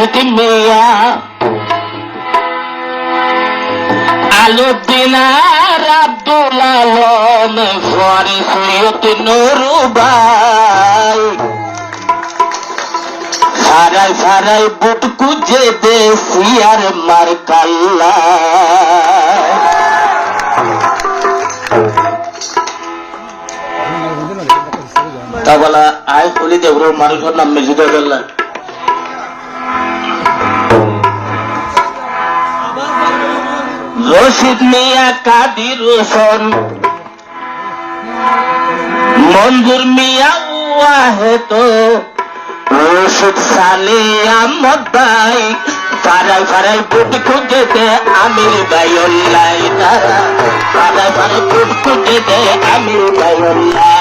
রশিদ মিয়া আলুদ্দিন আর আব্দুল আলম ফরে সৈয়দ নুরু ভাই সারাই সারাই বুট কুজে দেশি আর মার কাল্লা তা বলা আয় বলি দেবর মানুষের নাম মেজুদ গেল রশিদ মিয়া কাদির হোসেন মঞ্জুর মিয়া ওয়াহেদ রশিদ সালে আহমদ ভাই পাড়ায় পাড়ায় বুট খুঁজেতে আমির ভাইউল্লাহ তারা পাড়ায় পাড়ায় বুট খুঁজেতে আমির ভাইউল্লাহ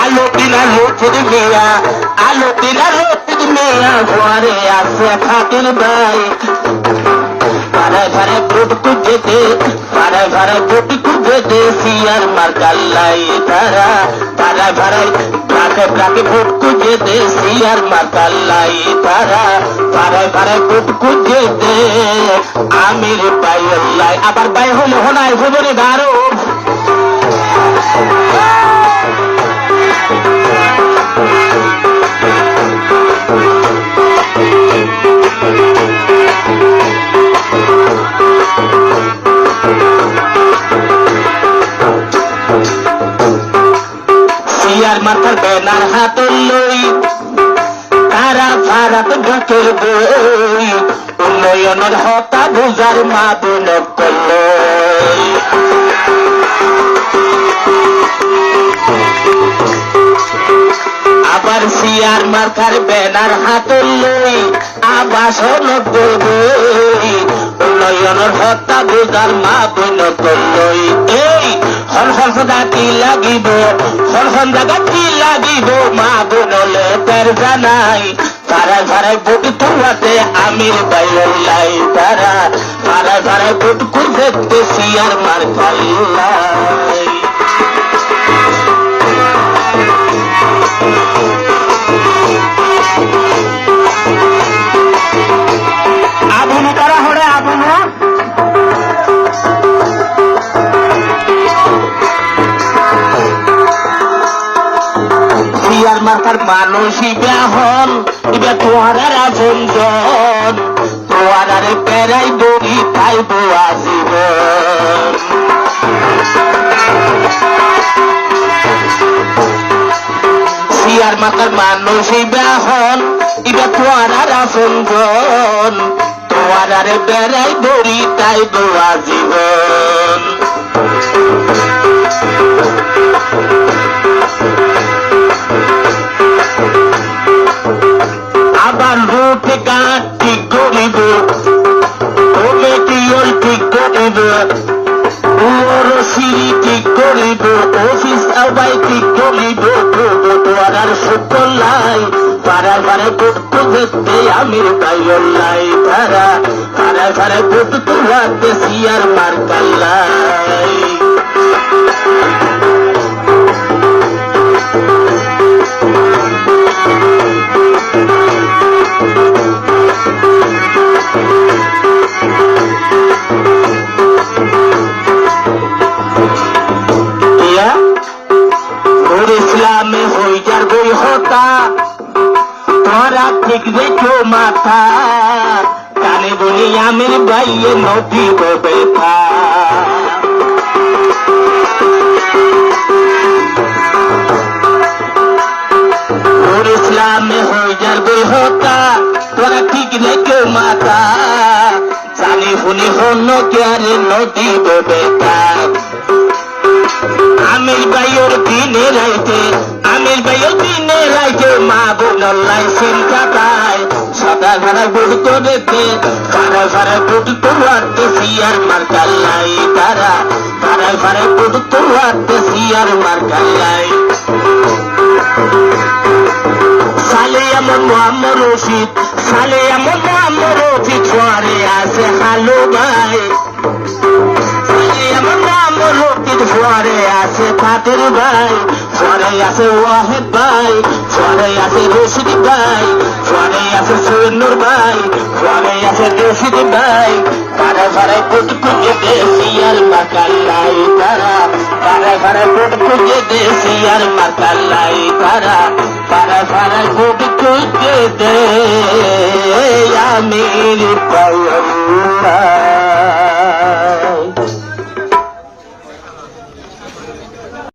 আলুদ্দিন আর রশিদ মিয়া আলুদ্দিন আর রশিদ মিয়া ঘরে আছে খাতির ভাই পাড়ায় পাড়ায় বুট খুঁজেতে পাড়ায় পাড়ায় বুট খুঁজেতে সিয়ার মার কাল্লাই তারা পাড়ায় পাড়ায় প্রাকে প্রাকে বুট খুঁজেতে সিয়ার মার কাল্লাই তারা পাড়ায় পাড়ায় বুট খুঁজেতে আমির ভাইউল্লাহ আবার ভাই হলে হনায় খবরে গারো সিয়ার মাথার বেনার হাত লই তারা ভারত ঢুকের বই উন্নয়নের হতা বুঝার মা বোন করল আবার সিয়ার মাথার বেনার হাত লই আবাসন বই উন্নয়নের হতা বুঝার মা বোন করল এই হরহরদা কি লাগিব হরহরদা কি লাগিব মা বোনলে তার জানাই পাড়ায় পাড়ায় বুট খুঁড়াতে আমির ভাইউল্লাহ তারা পাড়ায় পাড়ায় বুট খুঁজতে সিয়ার মার কাল্লাই আবুন করা হলে আবুন সিয়ার মাথার মানুষ ইবা হন ইবা তোয়ারার আফনজন তোয়ারারে পেরাই দড়ি খাইব আজীবন সিয়ার মাথার মানুষ ইবা হন ইবা তোয়ারার আফনজন তোয়ারারে পেরাই দড়ি খাইব আজীবন আবার রূপ গাছ ঠিক করিব কমিটি ঠিক করিব সিঁড়ি ঠিক করিব অফিস আবাই ঠিক করিব তোয়ার সুতলাই পাড়ায় পাড়ায় বুট খুঁজতে আমির ভাইউল্লাহ তারা পাড়ায় পাড়ায় বুট খুঁড়াতে সিয়ার মার কাল্লাই ইসলামে হই যার বই হতা তোরা ঠিক দেখো মাথা কানে বলি আমির ভাইয়ে নদী ব্যথা ইসলামে হই যার বই হতা তোরা ঠিক দেখো মাথা জানি শুনি হন কে নদী ব্যথা আমির ভাইয়ের দিনে রাইতে আমির ভাইয়ের দিনে রাইতে মা বোনাল্লাই চিন্তা পায় সদা ঘরে বুট করেতে ঘরে ঘরে বুট তোয়াতে সিয়ার মার কাল্লাই তারা ঘরে ঘরে বুট তোয়াতে সিয়ার মার কাল্লাই সালে এমন মোহাম্মদ রশিদ সালে এমন মোহাম্মদ রশিদ ঘরে আছে হালু ভাই সালে এমন মোহাম্মদ রশিদ ঘরে আছে খাতির ভাই ঘরে আছে ওয়াহেদ ভাই, ঘরে আছে রশিদ ভাই, ঘরে আছে সুন্দর ভাই, ঘরে আছে রশিদ ভাই। ঘরে ঘরে ভোট খুঁজে দেশি আর মার্কাল্লাই তারা, ঘরে ঘরে ভোট খুঁজে দেশি আর মার্কাল্লাই তারা, ঘরে ঘরে ভোট খুঁজে দে আমির পাল্লা।